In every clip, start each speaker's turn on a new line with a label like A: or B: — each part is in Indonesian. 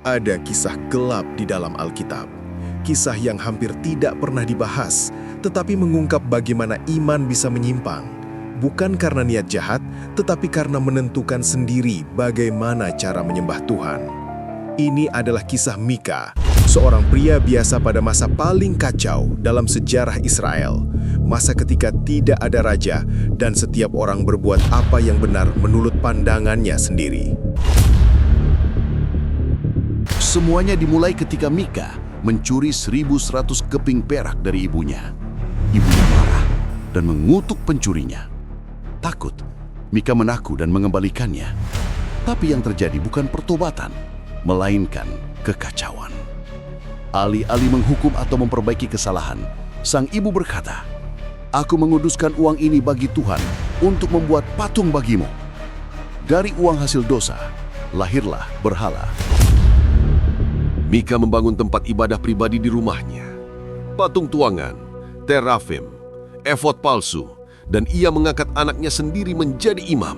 A: Ada kisah gelap di dalam Alkitab. Kisah yang hampir tidak pernah dibahas, tetapi mengungkap bagaimana iman bisa menyimpang. Bukan karena niat jahat, tetapi karena menentukan sendiri bagaimana cara menyembah Tuhan. Ini adalah kisah Mika, seorang pria biasa pada masa paling kacau dalam sejarah Israel. Masa ketika tidak ada raja dan setiap orang berbuat apa yang benar menurut pandangannya sendiri.
B: Semuanya dimulai ketika Mika mencuri 1.100 keping perak dari ibunya. Ibunya marah dan mengutuk pencurinya. Takut, Mika menaku dan mengembalikannya. Tapi yang terjadi bukan pertobatan, melainkan kekacauan. Alih-alih menghukum atau memperbaiki kesalahan, sang ibu berkata, "Aku menguduskan uang ini bagi Tuhan untuk membuat patung bagimu." Dari uang hasil dosa, lahirlah berhala.
C: Mika membangun tempat ibadah pribadi di rumahnya. Patung tuangan, terafim, efod palsu, dan ia mengangkat anaknya sendiri menjadi imam.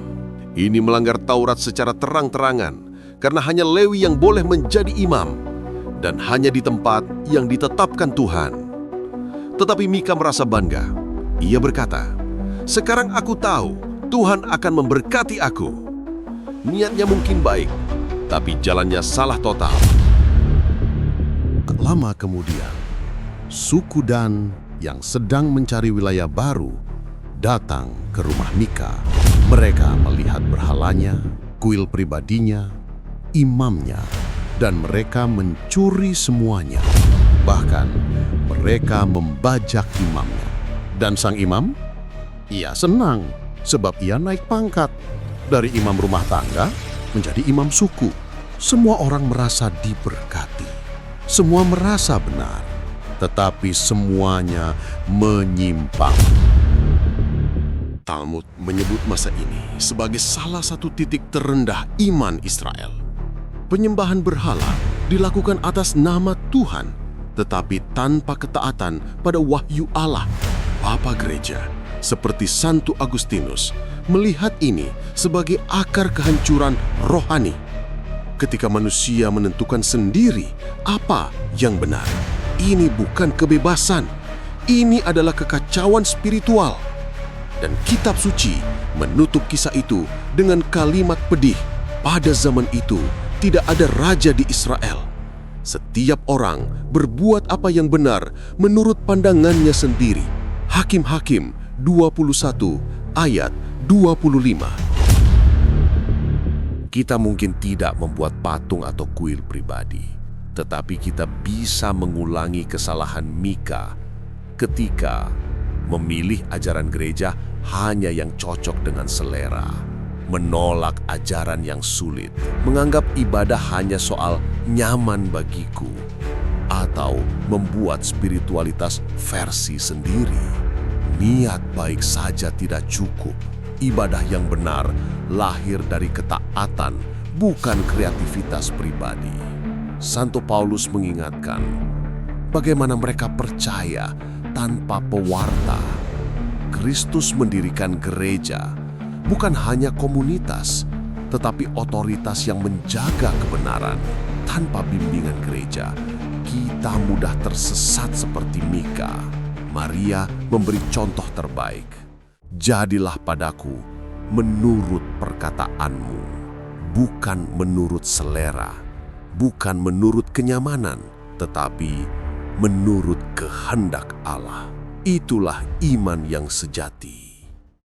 C: Ini melanggar Taurat secara terang-terangan, karena hanya Lewi yang boleh menjadi imam, dan hanya di tempat yang ditetapkan Tuhan. Tetapi Mika merasa bangga. Ia berkata, "Sekarang aku tahu Tuhan akan memberkati aku." Niatnya mungkin baik, tapi jalannya salah total.
B: Lama kemudian, suku Dan yang sedang mencari wilayah baru datang ke rumah Mika. Mereka melihat berhalanya, kuil pribadinya, imamnya, dan mereka mencuri semuanya. Bahkan mereka membajak imamnya. Dan sang imam? Ia senang sebab ia naik pangkat dari imam rumah tangga menjadi imam suku. Semua orang merasa diberkati. Semua merasa benar, tetapi semuanya menyimpang. Talmud menyebut masa ini sebagai salah satu titik terendah iman Israel. Penyembahan berhala dilakukan atas nama Tuhan, tetapi tanpa ketaatan pada wahyu Allah. Papa Gereja, seperti Santo Agustinus, melihat ini sebagai akar kehancuran rohani. Ketika manusia menentukan sendiri apa yang benar, ini bukan kebebasan, ini adalah kekacauan spiritual. Dan kitab suci menutup kisah itu dengan kalimat pedih. Pada zaman itu, tidak ada raja di Israel. Setiap orang berbuat apa yang benar menurut pandangannya sendiri. Hakim-Hakim 21 ayat 25. Kita mungkin tidak membuat patung atau kuil pribadi, tetapi kita bisa mengulangi kesalahan Mika ketika memilih ajaran gereja hanya yang cocok dengan selera, menolak ajaran yang sulit, menganggap ibadah hanya soal nyaman bagiku, atau membuat spiritualitas versi sendiri. Niat baik saja tidak cukup. Ibadah yang benar lahir dari ketaatan, bukan kreativitas pribadi. Santo Paulus mengingatkan bagaimana mereka percaya tanpa pewarta. Kristus mendirikan gereja, bukan hanya komunitas, tetapi otoritas yang menjaga kebenaran. Tanpa bimbingan gereja, kita mudah tersesat seperti Mika. Maria memberi contoh terbaik. Jadilah padaku menurut perkataanmu, bukan menurut selera, bukan menurut kenyamanan, tetapi menurut kehendak Allah. Itulah iman yang sejati.